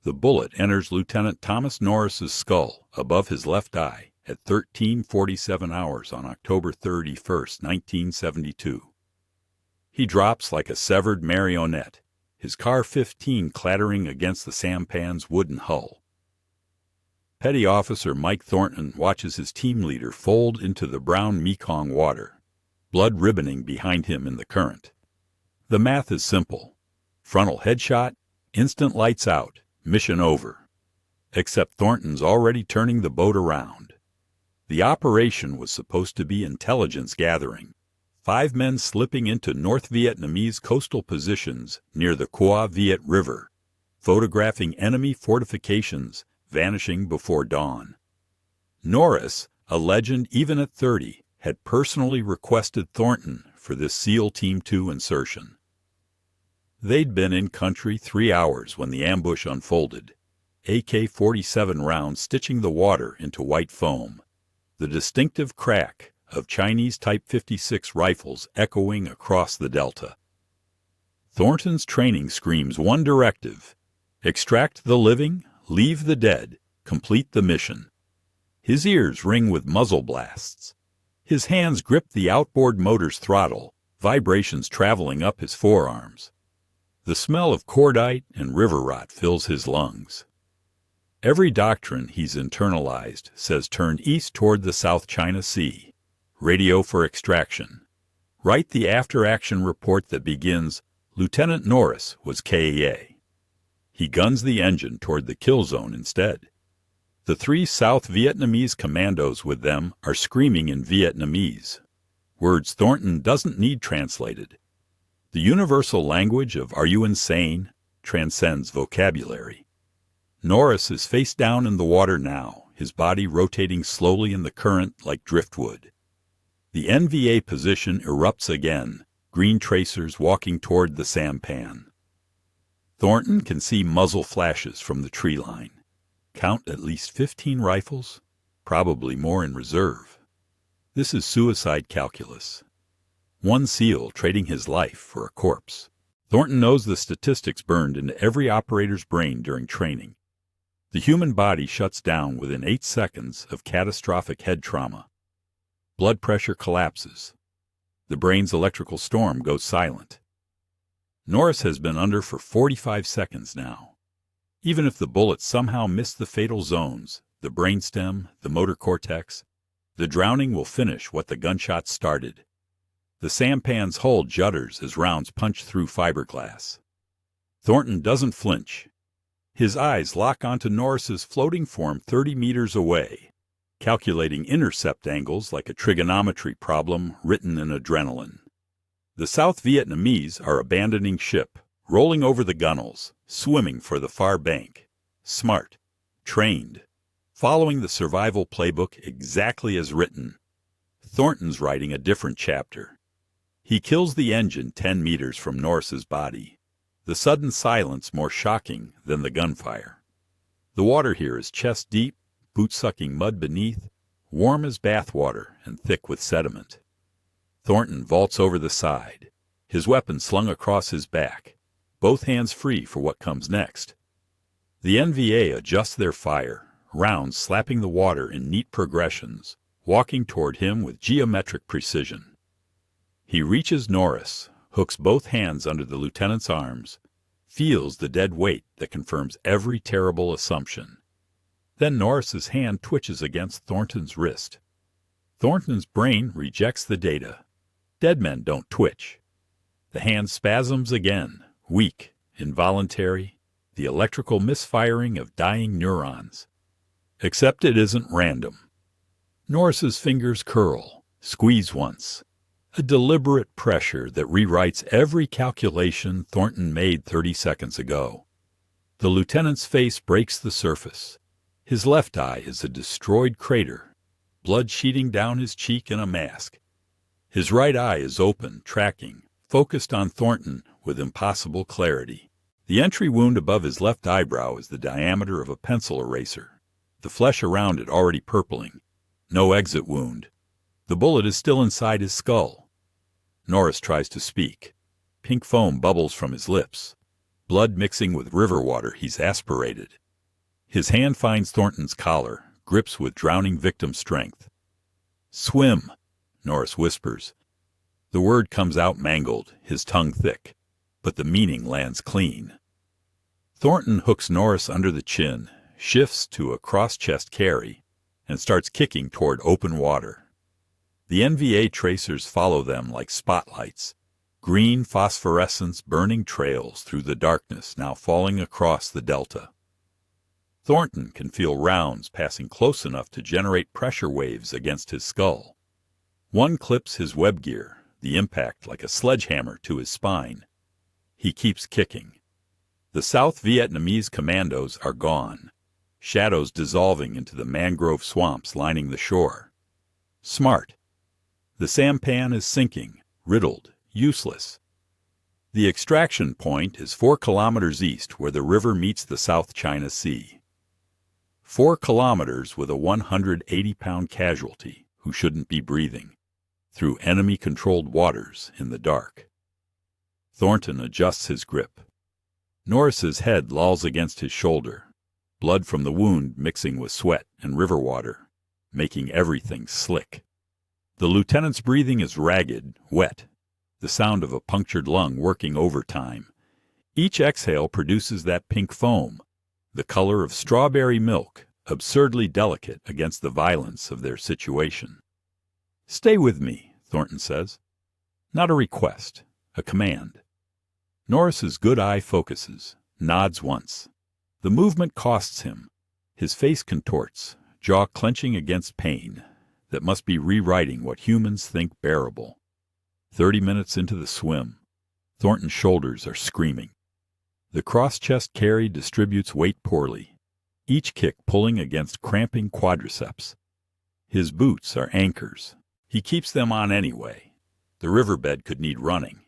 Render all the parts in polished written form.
The bullet enters Lieutenant Thomas Norris's skull above his left eye at 13:47 hours on October 31st, 1972. He drops like a severed marionette, his car 15 clattering against the sampan's wooden hull. Petty Officer Mike Thornton watches his team leader fold into the brown Mekong water, blood ribboning behind him in the current. The math is simple. Frontal headshot, instant lights out, mission over. Except Thornton's already turning the boat around. The operation was supposed to be intelligence gathering. 5 men slipping into North Vietnamese coastal positions near the Qua Viet River, photographing enemy fortifications vanishing before dawn. Norris, a legend even at 30, had personally requested Thornton for this SEAL Team 2 insertion. They'd been in country 3 hours when the ambush unfolded, AK-47 rounds stitching the water into white foam, the distinctive crack of Chinese Type 56 rifles echoing across the delta. Thornton's training screams one directive: extract the living, leave the dead, complete the mission. His ears ring with muzzle blasts. His hands grip the outboard motor's throttle, vibrations traveling up his forearms. The smell of cordite and river rot fills his lungs. Every doctrine he's internalized says turn east toward the South China Sea. Radio for extraction. Write the after-action report that begins, Lieutenant Norris was KEA. He guns the engine toward the kill zone instead. The 3 South Vietnamese commandos with them are screaming in Vietnamese, words Thornton doesn't need translated. The universal language of "Are you insane?" transcends vocabulary. Norris is face down in the water now, his body rotating slowly in the current like driftwood. The NVA position erupts again, green tracers walking toward the sampan. Thornton can see muzzle flashes from the tree line. Count at least 15 rifles, probably more in reserve. This is suicide calculus. One SEAL trading his life for a corpse. Thornton knows the statistics burned into every operator's brain during training. The human body shuts down within 8 seconds of catastrophic head trauma. Blood pressure collapses. The brain's electrical storm goes silent. Norris has been under for 45 seconds now. Even if the bullets somehow miss the fatal zones, the brainstem, the motor cortex, the drowning will finish what the gunshot started. The sampan's hull judders as rounds punch through fiberglass. Thornton doesn't flinch. His eyes lock onto Norris's floating form 30 meters away, calculating intercept angles like a trigonometry problem written in adrenaline. The South Vietnamese are abandoning ship, rolling over the gunwales, swimming for the far bank. Smart, trained, following the survival playbook exactly as written. Thornton's writing a different chapter. He kills the engine 10 meters from Norris's body, the sudden silence more shocking than the gunfire. The water here is chest deep, boot-sucking mud beneath, warm as bath water and thick with sediment. Thornton vaults over the side, his weapon slung across his back, both hands free for what comes next. The NVA adjusts their fire, rounds slapping the water in neat progressions, walking toward him with geometric precision. He reaches Norris, hooks both hands under the lieutenant's arms, feels the dead weight that confirms every terrible assumption. Then Norris's hand twitches against Thornton's wrist. Thornton's brain rejects the data. Dead men don't twitch. The hand spasms again, weak, involuntary, the electrical misfiring of dying neurons. Except it isn't random. Norris's fingers curl, squeeze once. A deliberate pressure that rewrites every calculation Thornton made 30 seconds ago. The lieutenant's face breaks the surface. His left eye is a destroyed crater, blood sheeting down his cheek in a mask. His right eye is open, tracking, focused on Thornton with impossible clarity. The entry wound above his left eyebrow is the diameter of a pencil eraser, the flesh around it already purpling. No exit wound. The bullet is still inside his skull. Norris tries to speak. Pink foam bubbles from his lips. blood mixing with river water he's aspirated. His hand finds Thornton's collar, grips with drowning victim strength. "Swim," Norris whispers. The word comes out mangled, his tongue thick, but the meaning lands clean. Thornton hooks Norris under the chin, shifts to a cross-chest carry, and starts kicking toward open water. The NVA tracers follow them like spotlights, green phosphorescence burning trails through the darkness now falling across the delta. Thornton can feel rounds passing close enough to generate pressure waves against his skull. One clips his web gear, the impact like a sledgehammer to his spine. He keeps kicking. The South Vietnamese commandos are gone, shadows dissolving into the mangrove swamps lining the shore. Smart. The sampan is sinking, riddled, useless. The extraction point is 4 kilometers east where the river meets the South China Sea. 4 kilometers with a 180-pound casualty who shouldn't be breathing, through enemy-controlled waters in the dark. Thornton adjusts his grip. Norris's head lolls against his shoulder, blood from the wound mixing with sweat and river water, making everything slick. The lieutenant's breathing is ragged, wet, the sound of a punctured lung working overtime. Each exhale produces that pink foam, the color of strawberry milk, absurdly delicate against the violence of their situation. "Stay with me," Thornton says. Not a request, a command. Norris's good eye focuses, nods once. The movement costs him. His face contorts, jaw clenching against pain that must be rewriting what humans think bearable. 30 minutes into the swim, Thornton's shoulders are screaming. The cross-chest carry distributes weight poorly, each kick pulling against cramping quadriceps. His boots are anchors. He keeps them on anyway. The riverbed could need running.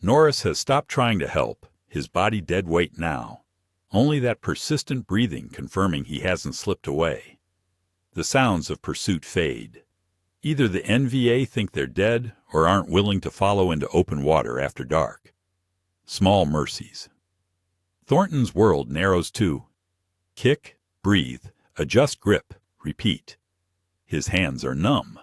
Norris has stopped trying to help, his body dead weight now, only that persistent breathing confirming he hasn't slipped away. The sounds of pursuit fade. Either the NVA think they're dead or aren't willing to follow into open water after dark. Small mercies. Thornton's world narrows too. Kick, breathe, adjust grip, repeat. His hands are numb.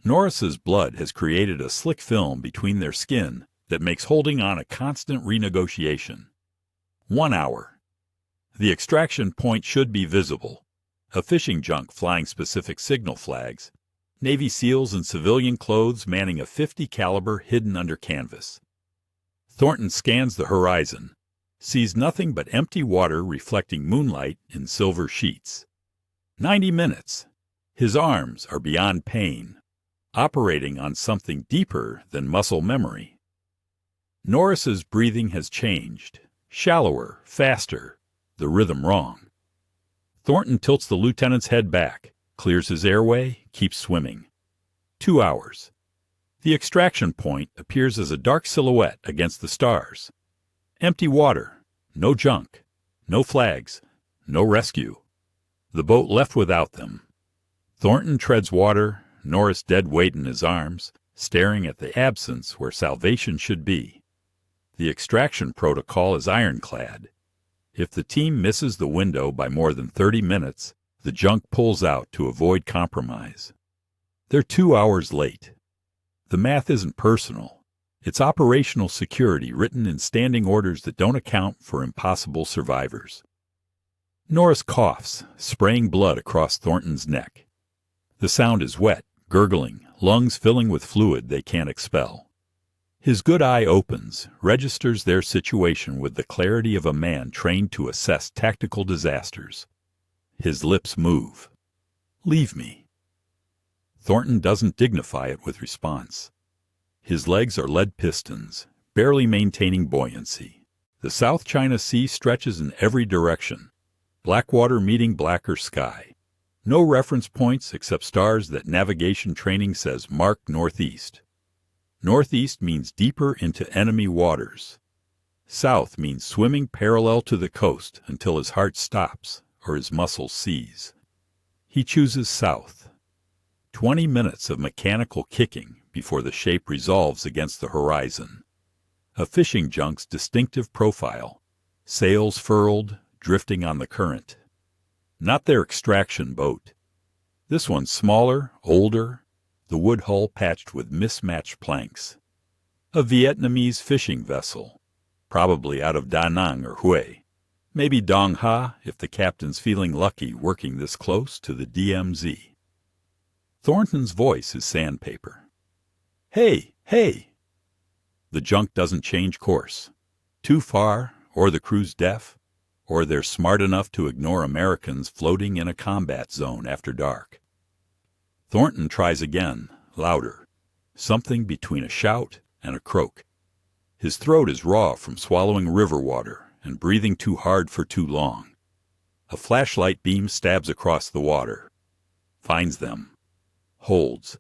Norris's blood has created a slick film between their skin that makes holding on a constant renegotiation. 1 hour. The extraction point should be visible. A fishing junk flying specific signal flags. Navy SEALs in civilian clothes manning a .50 caliber hidden under canvas. Thornton scans the horizon, sees nothing but empty water reflecting moonlight in silver sheets. 90 minutes. His arms are beyond pain, operating on something deeper than muscle memory. Norris's breathing has changed, shallower, faster, the rhythm wrong. Thornton tilts the lieutenant's head back, clears his airway, keeps swimming. 2 hours. The extraction point appears as a dark silhouette against the stars. Empty water, no junk, no flags, no rescue. The boat left without them. Thornton treads water, Norris dead weight in his arms, staring at the absence where salvation should be. The extraction protocol is ironclad. If the team misses the window by more than 30 minutes, the junk pulls out to avoid compromise. They're 2 hours late. The math isn't personal. It's operational security written in standing orders that don't account for impossible survivors. Norris coughs, spraying blood across Thornton's neck. The sound is wet, gurgling, lungs filling with fluid they can't expel. His good eye opens, registers their situation with the clarity of a man trained to assess tactical disasters. His lips move. "Leave me." Thornton doesn't dignify it with response. His legs are lead pistons, barely maintaining buoyancy. The South China Sea stretches in every direction, black water meeting blacker sky. No reference points except stars that navigation training says mark northeast. Northeast means deeper into enemy waters. South means swimming parallel to the coast until his heart stops or his muscles seize. He chooses south. 20 minutes of mechanical kicking before the shape resolves against the horizon. A fishing junk's distinctive profile. Sails furled, drifting on the current. Not their extraction boat. This one's smaller, older, the wood hull patched with mismatched planks. A Vietnamese fishing vessel, probably out of Da Nang or Hue. Maybe Dong Ha if the captain's feeling lucky working this close to the DMZ. Thornton's voice is sandpaper. Hey, hey! The junk doesn't change course. Too far, or the crew's deaf, or they're smart enough to ignore Americans floating in a combat zone after dark. Thornton tries again, louder, something between a shout and a croak. His throat is raw from swallowing river water and breathing too hard for too long. A flashlight beam stabs across the water, finds them, holds.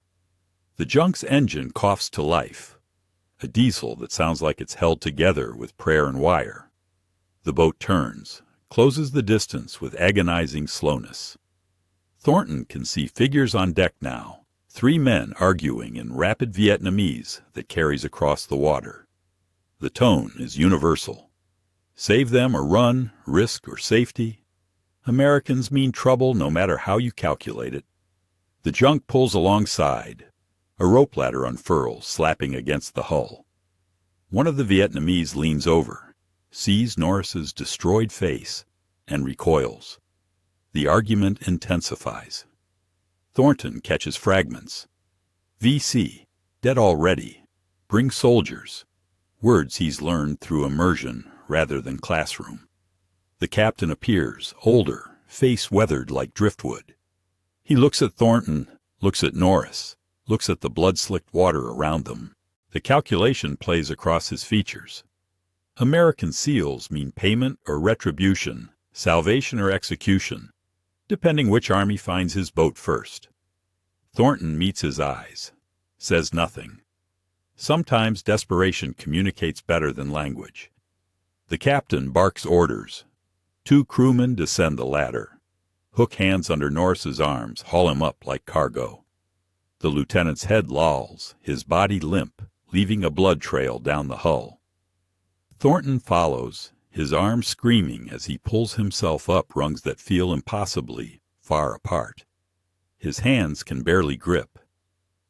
The junk's engine coughs to life, a diesel that sounds like it's held together with prayer and wire. The boat turns, closes the distance with agonizing slowness. Thornton can see figures on deck now, 3 men arguing in rapid Vietnamese that carries across the water. The tone is universal. Save them or run, risk or safety. Americans mean trouble no matter how you calculate it. The junk pulls alongside. A rope ladder unfurls, slapping against the hull. One of the Vietnamese leans over, sees Norris's destroyed face, and recoils. The argument intensifies. Thornton catches fragments. VC, dead already. Bring soldiers. Words he's learned through immersion rather than classroom. The captain appears, older, face weathered like driftwood. He looks at Thornton, looks at Norris, looks at the blood-slicked water around them. The calculation plays across his features. American SEALs mean payment or retribution, salvation or execution, depending which army finds his boat first. Thornton meets his eyes, says nothing. Sometimes desperation communicates better than language. The captain barks orders. 2 crewmen descend the ladder. Hook hands under Norris's arms, haul him up like cargo. The lieutenant's head lolls, his body limp, leaving a blood trail down the hull. Thornton follows, his arms screaming as he pulls himself up rungs that feel impossibly far apart. His hands can barely grip.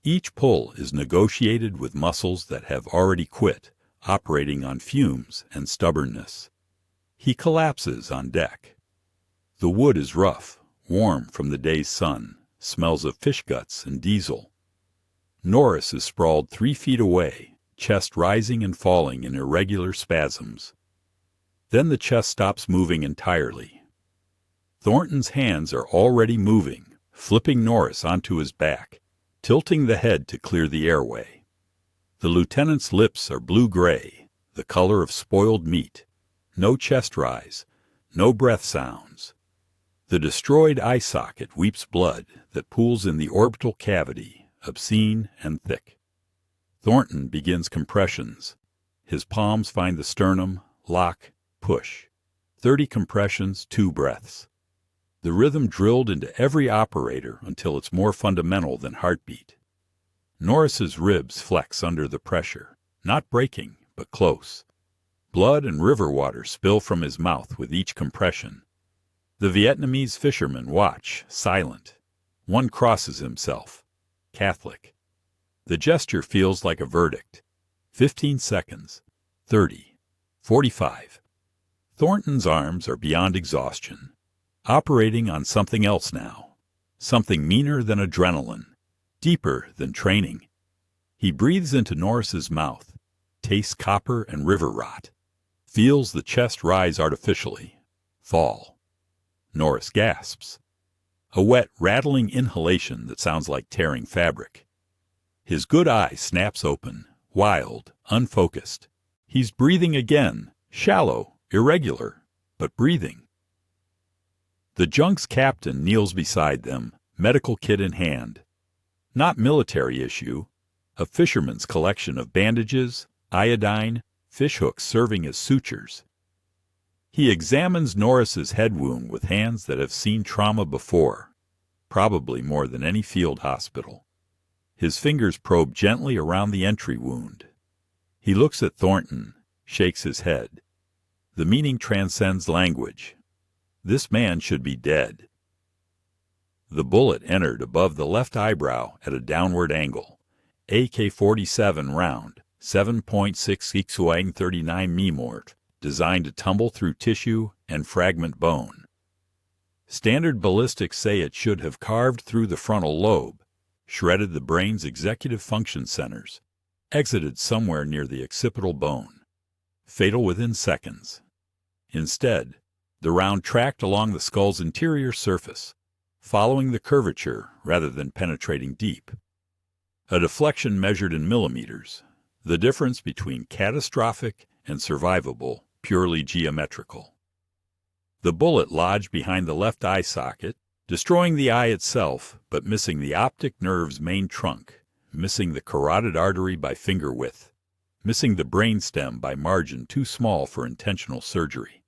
Each pull is negotiated with muscles that have already quit, operating on fumes and stubbornness. He collapses on deck. The wood is rough, warm from the day's sun, smells of fish guts and diesel. Norris is sprawled 3 feet away, chest rising and falling in irregular spasms. Then the chest stops moving entirely. Thornton's hands are already moving, flipping Norris onto his back, tilting the head to clear the airway. The lieutenant's lips are blue-gray, the color of spoiled meat. No chest rise, no breath sounds. The destroyed eye socket weeps blood that pools in the orbital cavity, obscene and thick. Thornton begins compressions. His palms find the sternum, lock, push. 30 compressions, 2 breaths. The rhythm drilled into every operator until it's more fundamental than heartbeat. Norris's ribs flex under the pressure, not breaking, but close. Blood and river water spill from his mouth with each compression. The Vietnamese fishermen watch, silent. One crosses himself. Catholic. The gesture feels like a verdict. 15 seconds. 30. 45. Thornton's arms are beyond exhaustion. Operating on something else now. Something meaner than adrenaline. Deeper than training. He breathes into Norris's mouth. Tastes copper and river rot. Feels the chest rise artificially. Fall. Norris gasps. A wet, rattling inhalation that sounds like tearing fabric. His good eye snaps open, wild, unfocused. He's breathing again, shallow, irregular, but breathing. The junk's captain kneels beside them, medical kit in hand. Not military issue, a fisherman's collection of bandages, iodine, fish hooks serving as sutures. He examines Norris's head wound with hands that have seen trauma before, probably more than any field hospital. His fingers probe gently around the entry wound. He looks at Thornton, shakes his head. The meaning transcends language. This man should be dead. The bullet entered above the left eyebrow at a downward angle. AK-47 round, 7.6 Ixuang 39 mm, designed to tumble through tissue and fragment bone. Standard ballistics say it should have carved through the frontal lobe, shredded the brain's executive function centers, exited somewhere near the occipital bone. Fatal within seconds. Instead, the round tracked along the skull's interior surface, following the curvature rather than penetrating deep. A deflection measured in millimeters, the difference between catastrophic and survivable purely geometrical. The bullet lodged behind the left eye socket, destroying the eye itself, but missing the optic nerve's main trunk, missing the carotid artery by finger width, missing the brainstem by margin too small for intentional surgery.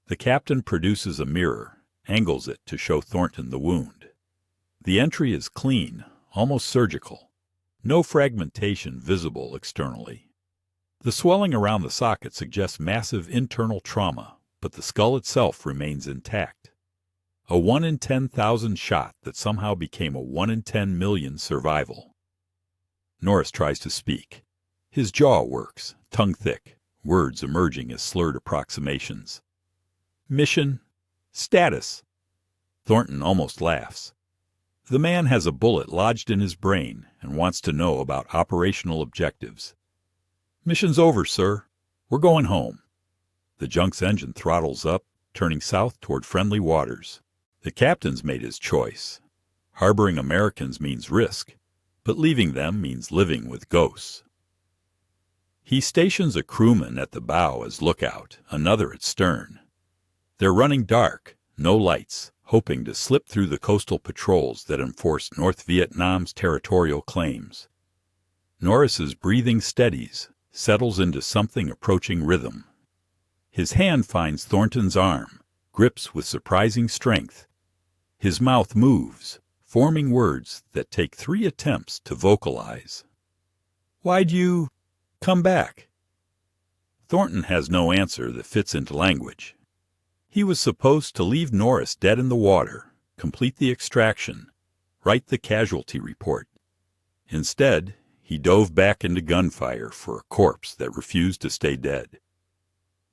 The captain produces a mirror, angles it to show Thornton the wound. The entry is clean, almost surgical. No fragmentation visible externally. The swelling around the socket suggests massive internal trauma, but the skull itself remains intact. A 1 in 10,000 shot that somehow became a 1 in 10 million survival. Norris tries to speak. His jaw works, tongue thick, words emerging as slurred approximations. Mission, status. Thornton almost laughs. The man has a bullet lodged in his brain and wants to know about operational objectives. Mission's over, sir. We're going home. The junk's engine throttles up, turning south toward friendly waters. The captain's made his choice. Harboring Americans means risk, but leaving them means living with ghosts. He stations a crewman at the bow as lookout, another at stern. They're running dark, no lights, hoping to slip through the coastal patrols that enforce North Vietnam's territorial claims. Norris's breathing steadies, settles into something approaching rhythm. His hand finds Thornton's arm, grips with surprising strength. His mouth moves, forming words that take 3 attempts to vocalize. Why'd you come back? Thornton has no answer that fits into language. He was supposed to leave Norris dead in the water, complete the extraction, write the casualty report. Instead, he dove back into gunfire for a corpse that refused to stay dead.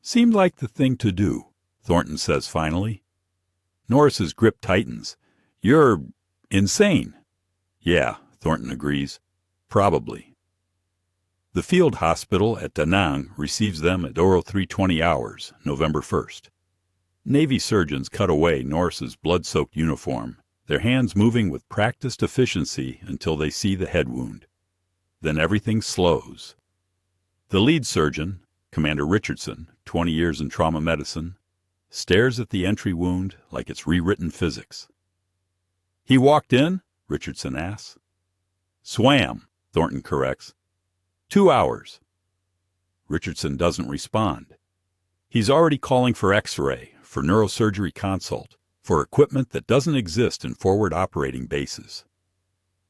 Seemed like the thing to do, Thornton says finally. Norris's grip tightens. You're insane. Yeah, Thornton agrees. Probably. The field hospital at Da Nang receives them at 0320 hours, November 1st. Navy surgeons cut away Norris's blood-soaked uniform, their hands moving with practiced efficiency until they see the head wound. Then everything slows. The lead surgeon, Commander Richardson, 20 years in trauma medicine, stares at the entry wound like it's rewritten physics. He walked in? Richardson asks. Swam, Thornton corrects. 2 hours. Richardson doesn't respond. He's already calling for X-ray, for neurosurgery consult, for equipment that doesn't exist in forward operating bases.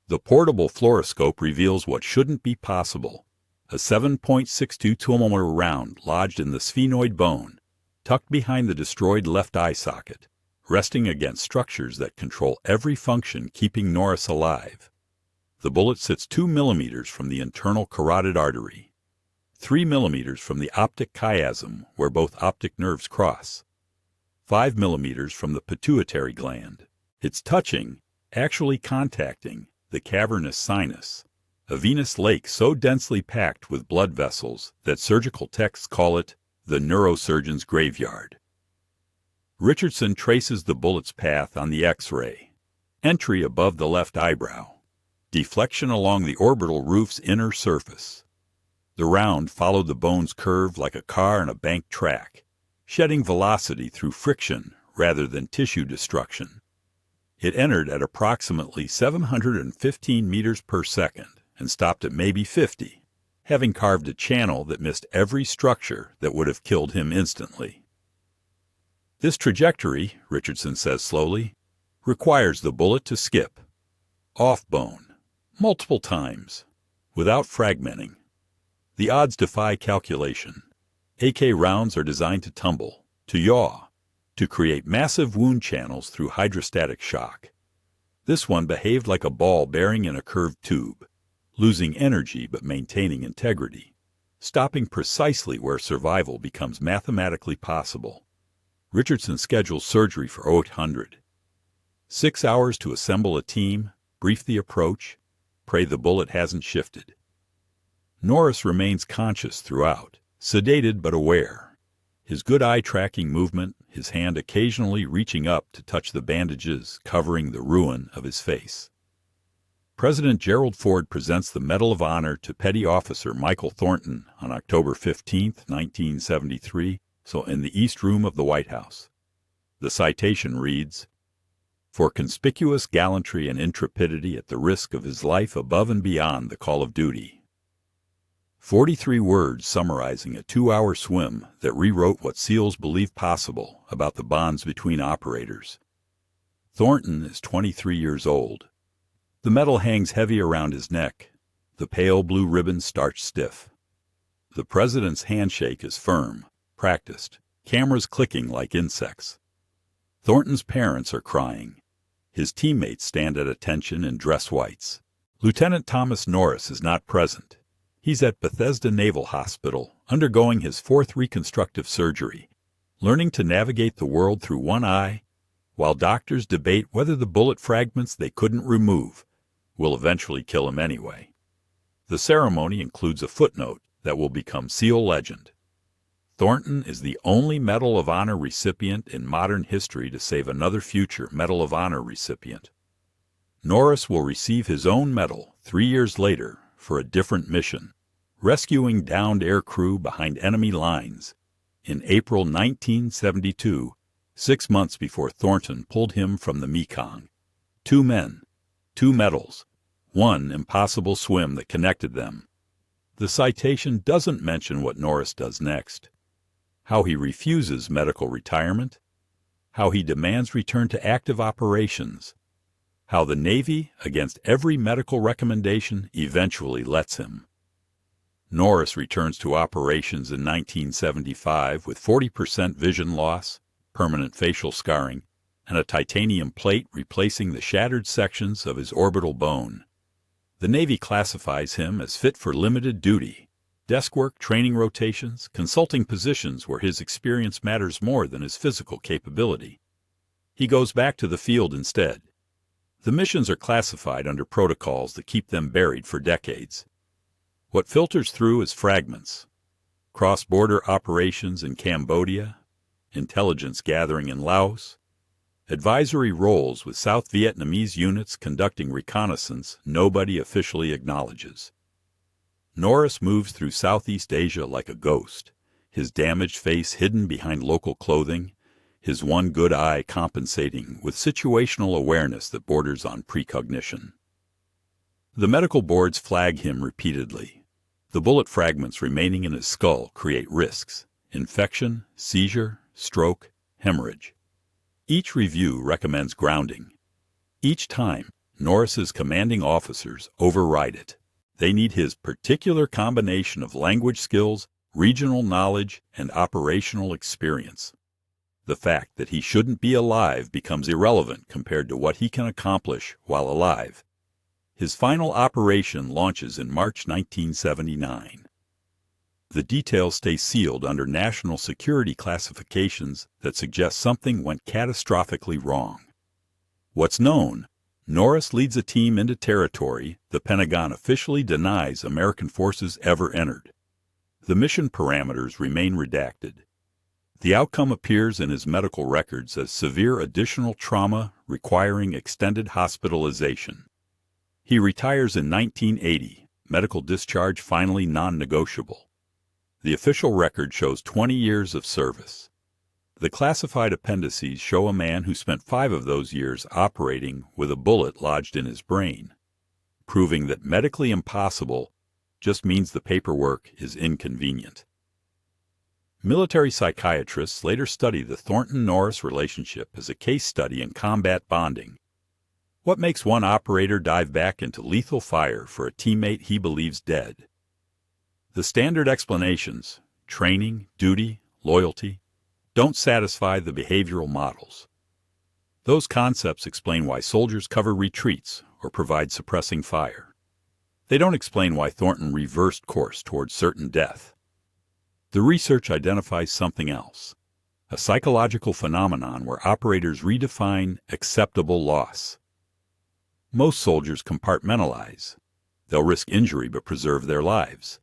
The portable fluoroscope reveals what shouldn't be possible. A 7.62 2mm round lodged in the sphenoid bone, tucked behind the destroyed left eye socket, resting against structures that control every function keeping Norris alive. The bullet sits 2 millimeters from the internal carotid artery, 3 millimeters from the optic chiasm where both optic nerves cross, 5 millimeters from the pituitary gland. It's touching, actually contacting, the cavernous sinus, a venous lake so densely packed with blood vessels that surgical texts call it the neurosurgeon's graveyard. Richardson traces the bullet's path on the X-ray. Entry above the left eyebrow. Deflection along the orbital roof's inner surface. The round followed the bone's curve like a car on a banked track, shedding velocity through friction rather than tissue destruction. It entered at approximately 715 meters per second and stopped at maybe 50, having carved a channel that missed every structure that would have killed him instantly. This trajectory, Richardson says slowly, requires the bullet to skip, off bone, multiple times, without fragmenting. The odds defy calculation. AK rounds are designed to tumble, to yaw, to create massive wound channels through hydrostatic shock. This one behaved like a ball bearing in a curved tube, losing energy but maintaining integrity, stopping precisely where survival becomes mathematically possible. Richardson schedules surgery for 0800. 6 hours to assemble a team, brief the approach, pray the bullet hasn't shifted. Norris remains conscious throughout, sedated but aware. His good eye tracking movement, his hand occasionally reaching up to touch the bandages covering the ruin of his face. President Gerald Ford presents the Medal of Honor to Petty Officer Michael Thornton on October 15, 1973, in the East Room of the White House. The citation reads, "For conspicuous gallantry and intrepidity at the risk of his life above and beyond the call of duty." 43 words summarizing a 2-hour swim that rewrote what SEALs believed possible about the bonds between operators. Thornton is 23 years old. The medal hangs heavy around his neck, the pale blue ribbon starched stiff. The president's handshake is firm, practiced, cameras clicking like insects. Thornton's parents are crying. His teammates stand at attention in dress whites. Lieutenant Thomas Norris is not present. He's at Bethesda Naval Hospital, undergoing his 4th reconstructive surgery, learning to navigate the world through one eye, while doctors debate whether the bullet fragments they couldn't remove will eventually kill him anyway. The ceremony includes a footnote that will become SEAL legend. Thornton is the only Medal of Honor recipient in modern history to save another future Medal of Honor recipient. Norris will receive his own medal 3 years later for a different mission, rescuing downed aircrew behind enemy lines in April 1972, 6 months before Thornton pulled him from the Mekong. 2 men, 2 medals, 1 impossible swim that connected them. The citation doesn't mention what Norris does next, how he refuses medical retirement, how he demands return to active operations, how the Navy, against every medical recommendation, eventually lets him. Norris returns to operations in 1975 with 40% vision loss, permanent facial scarring, and a titanium plate replacing the shattered sections of his orbital bone. The Navy classifies him as fit for limited duty, desk work, training rotations, consulting positions where his experience matters more than his physical capability. He goes back to the field instead. The missions are classified under protocols that keep them buried for decades. What filters through is fragments, cross-border operations in Cambodia, intelligence gathering in Laos, advisory roles with South Vietnamese units conducting reconnaissance nobody officially acknowledges. Norris moves through Southeast Asia like a ghost, his damaged face hidden behind local clothing, his one good eye compensating with situational awareness that borders on precognition. The medical boards flag him repeatedly. The bullet fragments remaining in his skull create risks: infection, seizure, stroke, hemorrhage. Each review recommends grounding. Each time, Norris's commanding officers override it. They need his particular combination of language skills, regional knowledge, and operational experience. The fact that he shouldn't be alive becomes irrelevant compared to what he can accomplish while alive. His final operation launches in March 1979. The details stay sealed under national security classifications that suggest something went catastrophically wrong. What's known? Norris leads a team into territory the Pentagon officially denies American forces ever entered. The mission parameters remain redacted. The outcome appears in his medical records as severe additional trauma requiring extended hospitalization. He retires in 1980, medical discharge finally non-negotiable. The official record shows 20 years of service. The classified appendices show a man who spent 5 of those years operating with a bullet lodged in his brain, proving that medically impossible just means the paperwork is inconvenient. Military psychiatrists later study the Thornton-Norris relationship as a case study in combat bonding. What makes one operator dive back into lethal fire for a teammate he believes dead? The standard explanations: training, duty, loyalty don't satisfy the behavioral models. Those concepts explain why soldiers cover retreats or provide suppressing fire. They don't explain why Thornton reversed course towards certain death. The research identifies something else, a psychological phenomenon where operators redefine acceptable loss. Most soldiers compartmentalize. They'll risk injury but preserve their lives.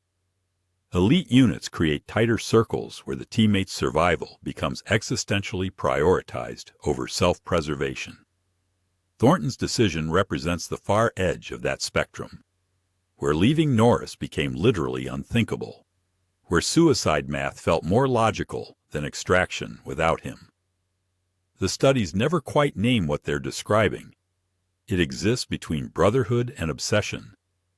Elite units create tighter circles where the teammate's survival becomes existentially prioritized over self-preservation. Thornton's decision represents the far edge of that spectrum, where leaving Norris became literally unthinkable, where suicide math felt more logical than extraction without him. The studies never quite name what they're describing. It exists between brotherhood and obsession,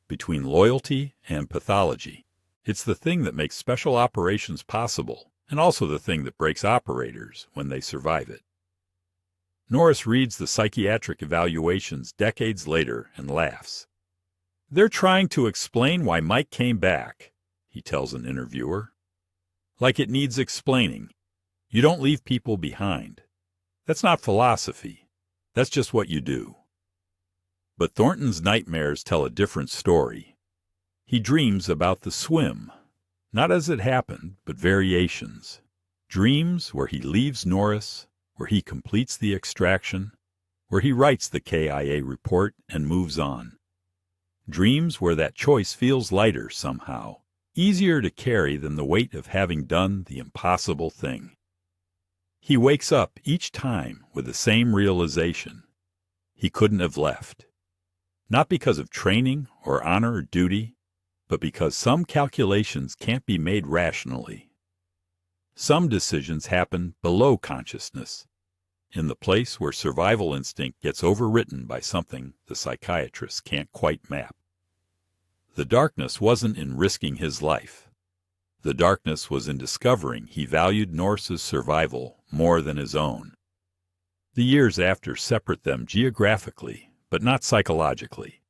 between loyalty and pathology. It's the thing that makes special operations possible, and also the thing that breaks operators when they survive it. Norris reads the psychiatric evaluations decades later and laughs. "They're trying to explain why Mike came back," he tells an interviewer. "Like it needs explaining. You don't leave people behind. That's not philosophy. That's just what you do." But Thornton's nightmares tell a different story. He dreams about the swim, not as it happened, but variations. Dreams where he leaves Norris, where he completes the extraction, where he writes the KIA report and moves on. Dreams where that choice feels lighter somehow, easier to carry than the weight of having done the impossible thing. He wakes up each time with the same realization. He couldn't have left. Not because of training or honor or duty, but because some calculations can't be made rationally. Some decisions happen below consciousness, in the place where survival instinct gets overwritten by something the psychiatrists can't quite map. The darkness wasn't in risking his life. The darkness was in discovering he valued Norris's survival more than his own. The years after separate them geographically, but not psychologically.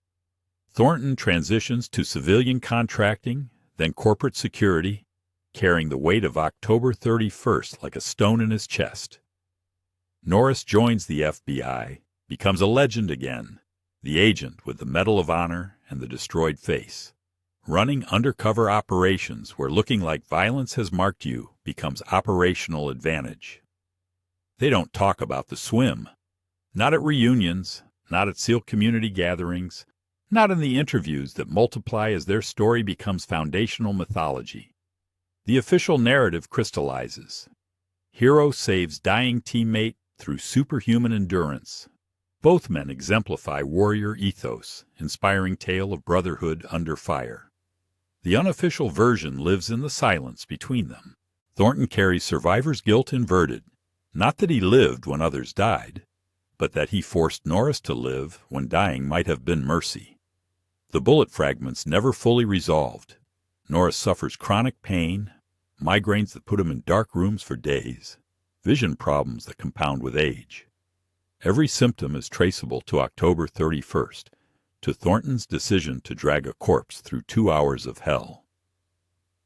Thornton transitions to civilian contracting, then corporate security, carrying the weight of October 31st like a stone in his chest. Norris joins the FBI, becomes a legend again, the agent with the Medal of Honor and the destroyed face. Running undercover operations where looking like violence has marked you becomes operational advantage. They don't talk about the swim. Not at reunions, not at SEAL community gatherings, not in the interviews that multiply as their story becomes foundational mythology. The official narrative crystallizes. Hero saves dying teammate through superhuman endurance. Both men exemplify warrior ethos, inspiring tale of brotherhood under fire. The unofficial version lives in the silence between them. Thornton carries survivor's guilt inverted, not that he lived when others died, but that he forced Norris to live when dying might have been mercy. The bullet fragments never fully resolved. Norris suffers chronic pain, migraines that put him in dark rooms for days, vision problems that compound with age. Every symptom is traceable to October 31st, to Thornton's decision to drag a corpse through 2 hours of hell.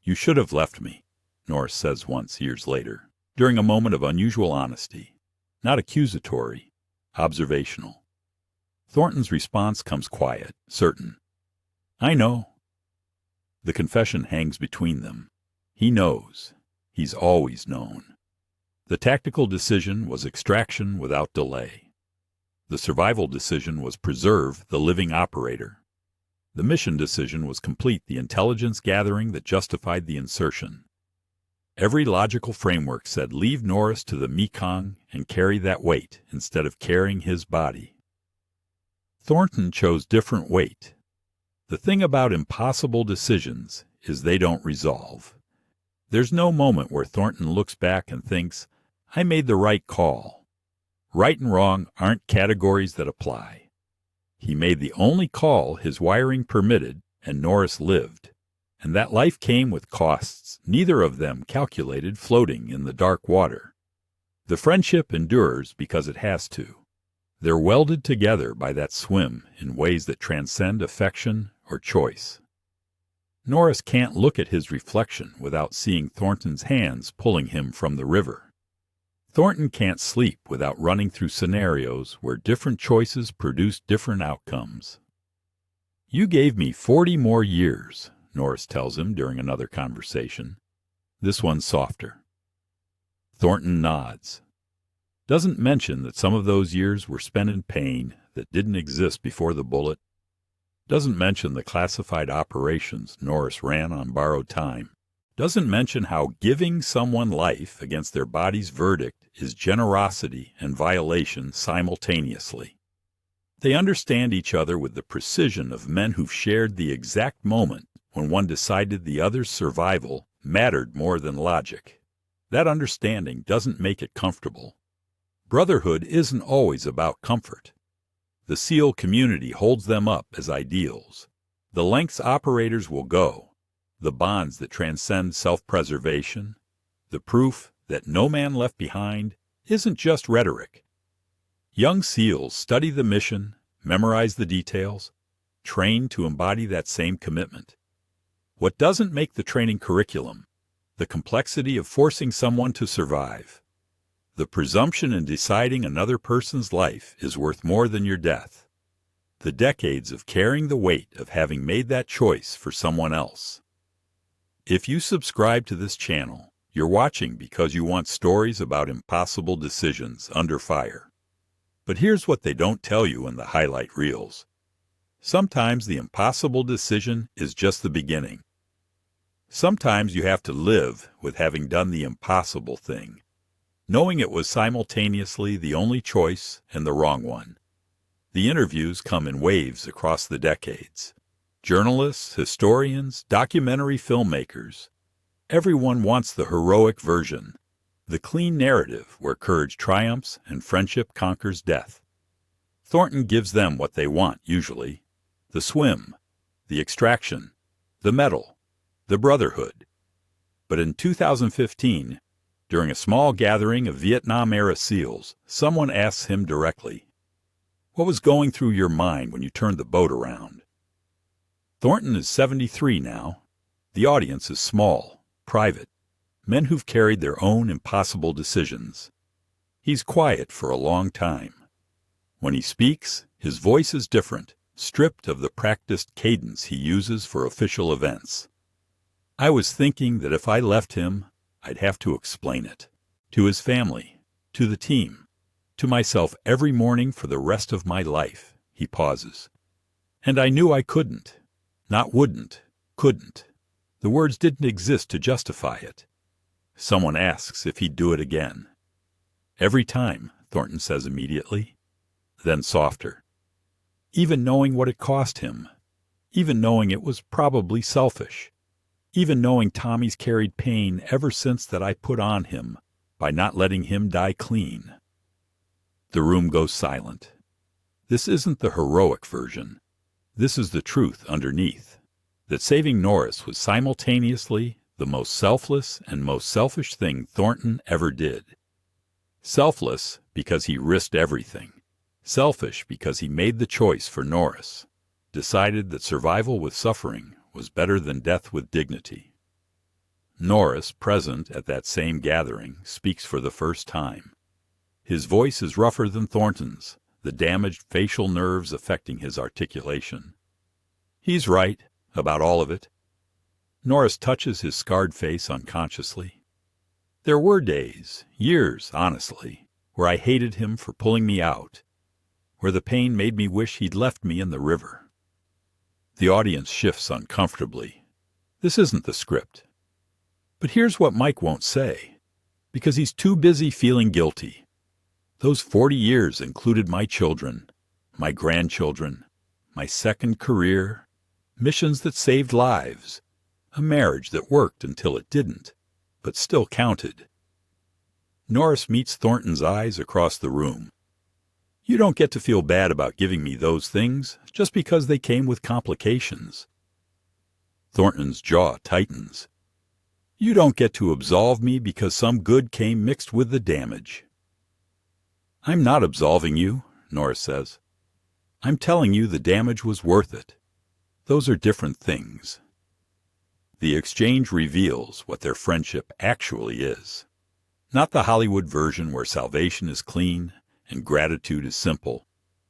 "You should have left me," Norris says once years later, during a moment of unusual honesty, not accusatory, observational. Thornton's response comes quiet, certain. "I know." The confession hangs between them. He knows. He's always known. The tactical decision was extraction without delay. The survival decision was preserve the living operator. The mission decision was complete the intelligence gathering that justified the insertion. Every logical framework said leave Norris to the Mekong and carry that weight instead of carrying his body. Thornton chose different weight. The thing about impossible decisions is they don't resolve. There's no moment where Thornton looks back and thinks, I made the right call. Right and wrong aren't categories that apply. He made the only call his wiring permitted, and Norris lived. And that life came with costs, neither of them calculated floating in the dark water. The friendship endures because it has to. They're welded together by that swim in ways that transcend affection or choice. Norris can't look at his reflection without seeing Thornton's hands pulling him from the river. Thornton can't sleep without running through scenarios where different choices produce different outcomes. "You gave me 40 more years," Norris tells him during another conversation. This one's softer. Thornton nods. Doesn't mention that some of those years were spent in pain that didn't exist before the bullet. Doesn't mention the classified operations Norris ran on borrowed time. Doesn't mention how giving someone life against their body's verdict is generosity and violation simultaneously. They understand each other with the precision of men who've shared the exact moment when one decided the other's survival mattered more than logic. That understanding doesn't make it comfortable. Brotherhood isn't always about comfort. The SEAL community holds them up as ideals. The lengths operators will go, the bonds that transcend self-preservation, the proof that no man left behind isn't just rhetoric. Young SEALs study the mission, memorize the details, train to embody that same commitment. What doesn't make the training curriculum? The complexity of forcing someone to survive. The presumption in deciding another person's life is worth more than your death. The decades of carrying the weight of having made that choice for someone else. If you subscribe to this channel, you're watching because you want stories about impossible decisions under fire. But here's what they don't tell you in the highlight reels. Sometimes the impossible decision is just the beginning. Sometimes you have to live with having done the impossible thing, knowing it was simultaneously the only choice and the wrong one. The interviews come in waves across the decades. Journalists, historians, documentary filmmakers. Everyone wants the heroic version, the clean narrative where courage triumphs and friendship conquers death. Thornton gives them what they want, usually. The swim, the extraction, the medal, the brotherhood. But in 2015, during a small gathering of Vietnam-era SEALs, someone asks him directly, "What was going through your mind when you turned the boat around?" Thornton is 73 now. The audience is small, private, men who've carried their own impossible decisions. He's quiet for a long time. When he speaks, his voice is different, stripped of the practiced cadence he uses for official events. "I was thinking that if I left him, I'd have to explain it. To his family, to the team, to myself every morning for the rest of my life." He pauses. "And I knew I couldn't. Not wouldn't, couldn't. The words didn't exist to justify it." Someone asks if he'd do it again. "Every time," Thornton says immediately. Then softer. "Even knowing what it cost him. Even knowing it was probably selfish. Even knowing Tommy's carried pain ever since that I put on him by not letting him die clean." The room goes silent. This isn't the heroic version. This is the truth underneath, that saving Norris was simultaneously the most selfless and most selfish thing Thornton ever did. Selfless because he risked everything. Selfish because he made the choice for Norris, decided that survival with suffering was better than death with dignity. Norris, present at that same gathering, speaks for the first time. His voice is rougher than Thornton's, the damaged facial nerves affecting his articulation. He's right about all of it. Norris touches his scarred face unconsciously. "There were days, years, honestly, where I hated him for pulling me out, where the pain made me wish he'd left me in the river." The audience shifts uncomfortably. This isn't the script. But here's what Mike won't say, because he's too busy feeling guilty. "Those 40 years included my children, my grandchildren, my second career, missions that saved lives, a marriage that worked until it didn't, but still counted." Norris meets Thornton's eyes across the room. "You don't get to feel bad about giving me those things just because they came with complications." Thornton's jaw tightens. "You don't get to absolve me because some good came mixed with the damage." "I'm not absolving you," Norris says. "I'm telling you the damage was worth it. Those are different things." The exchange reveals what their friendship actually is. Not the Hollywood version where salvation is clean and gratitude is simple,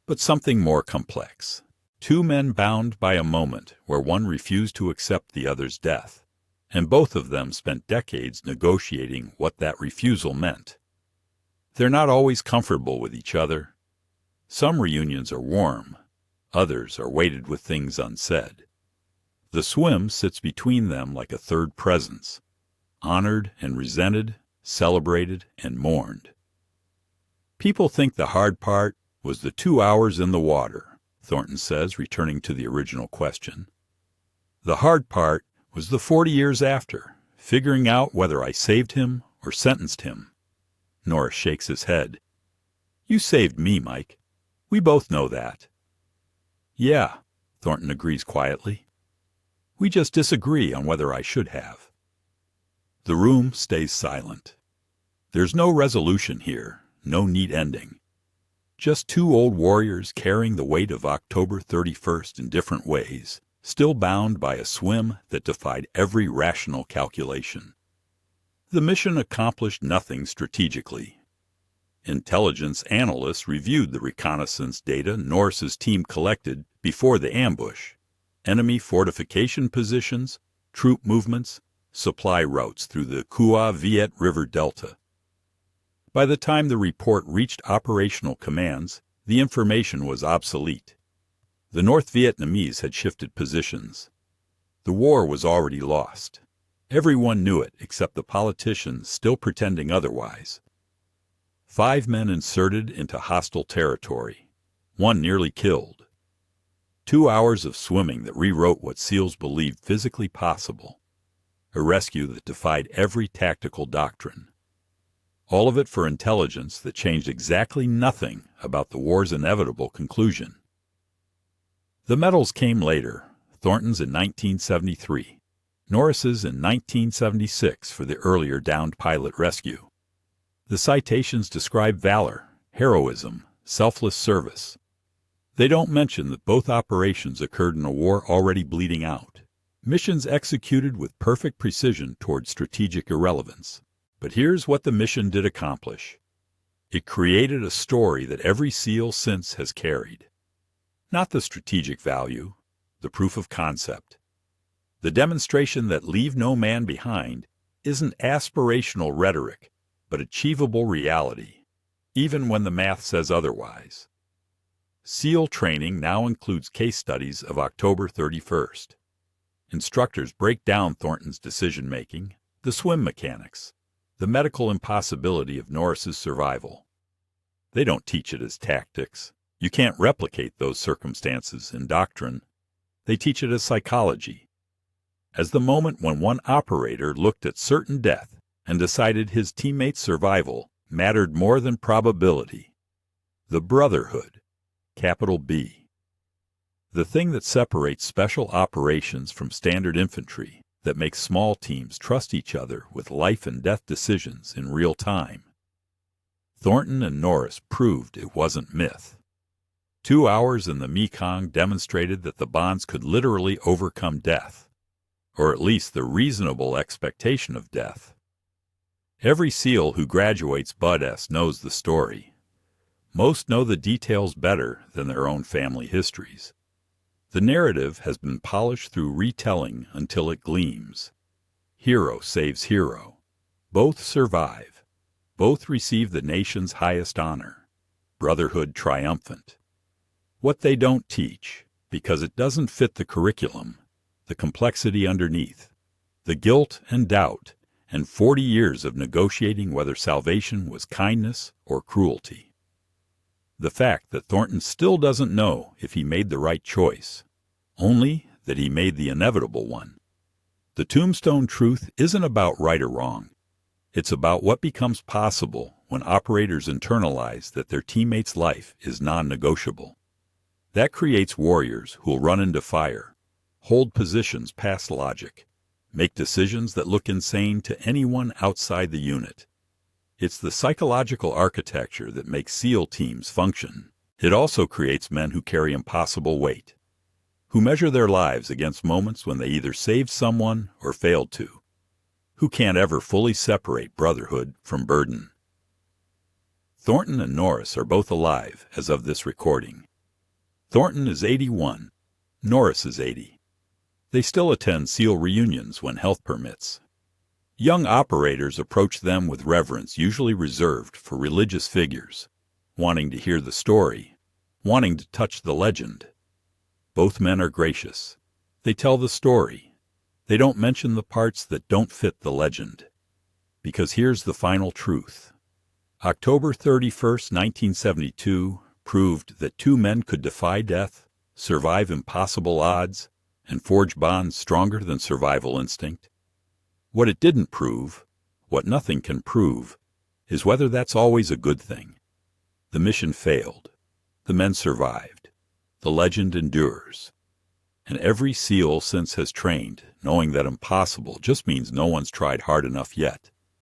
but something more complex. Two men bound by a moment where one refused to accept the other's death, and both of them spent decades negotiating what that refusal meant. They're not always comfortable with each other. Some reunions are warm, others are weighted with things unsaid. The swim sits between them like a third presence, honored and resented, celebrated and mourned. People think the hard part was the 2 hours in the water, Thornton says, returning to the original question. The hard part was the 40 years after, figuring out whether I saved him or sentenced him. Norris shakes his head. You saved me, Mike. We both know that. Yeah, Thornton agrees quietly. We just disagree on whether I should have. The room stays silent. There's no resolution here, no neat ending. Just two old warriors carrying the weight of October 31st in different ways, still bound by a swim that defied every rational calculation. The mission accomplished nothing strategically. Intelligence analysts reviewed the reconnaissance data Norris's team collected before the ambush: enemy fortification positions, troop movements, supply routes through the Kua Viet River Delta. By the time the report reached operational commands, the information was obsolete. The North Vietnamese had shifted positions. The war was already lost. Everyone knew it except the politicians still pretending otherwise. 5 men inserted into hostile territory, 1 nearly killed. 2 hours of swimming that rewrote what SEALs believed physically possible. A rescue that defied every tactical doctrine. All of it for intelligence that changed exactly nothing about the war's inevitable conclusion. The medals came later, Thornton's in 1973, Norris's in 1976 for the earlier downed pilot rescue. The citations describe valor, heroism, selfless service. They don't mention that both operations occurred in a war already bleeding out, missions executed with perfect precision toward strategic irrelevance. But here's what the mission did accomplish. It created a story that every SEAL since has carried. Not the strategic value, the proof of concept. The demonstration that leave no man behind isn't aspirational rhetoric, but achievable reality, even when the math says otherwise. SEAL training now includes case studies of October 31st. Instructors break down Thornton's decision-making, the swim mechanics, the medical impossibility of Norris's survival. They don't teach it as tactics. You can't replicate those circumstances in doctrine. They teach it as psychology. As the moment when one operator looked at certain death and decided his teammate's survival mattered more than probability. The brotherhood, capital B. The thing that separates special operations from standard infantry, that makes small teams trust each other with life and death decisions in real time. Thornton and Norris proved it wasn't myth. 2 hours in the Mekong demonstrated that the bonds could literally overcome death, or at least the reasonable expectation of death. Every SEAL who graduates Bud-S knows the story. Most know the details better than their own family histories. The narrative has been polished through retelling until it gleams. Hero saves hero. Both survive. Both receive the nation's highest honor. Brotherhood triumphant. What they don't teach, because it doesn't fit the curriculum, the complexity underneath, the guilt and doubt, and 40 years of negotiating whether salvation was kindness or cruelty. The fact that Thornton still doesn't know if he made the right choice, only that he made the inevitable one. The tombstone truth isn't about right or wrong. It's about what becomes possible when operators internalize that their teammate's life is non-negotiable. That creates warriors who'll run into fire, hold positions past logic, make decisions that look insane to anyone outside the unit. It's the psychological architecture that makes SEAL teams function. It also creates men who carry impossible weight, who measure their lives against moments when they either saved someone or failed to, who can't ever fully separate brotherhood from burden. Thornton and Norris are both alive as of this recording. Thornton is 81. Norris is 80. They still attend SEAL reunions when health permits. Young operators approach them with reverence usually reserved for religious figures, wanting to hear the story, wanting to touch the legend. Both men are gracious. They tell the story. They don't mention the parts that don't fit the legend. Because here's the final truth. October 31st, 1972 proved that two men could defy death, survive impossible odds, and forge bonds stronger than survival instinct. What it didn't prove, what nothing can prove, is whether that's always a good thing. The mission failed. The men survived. The legend endures. And every SEAL since has trained, knowing that impossible just means no one's tried hard enough yet.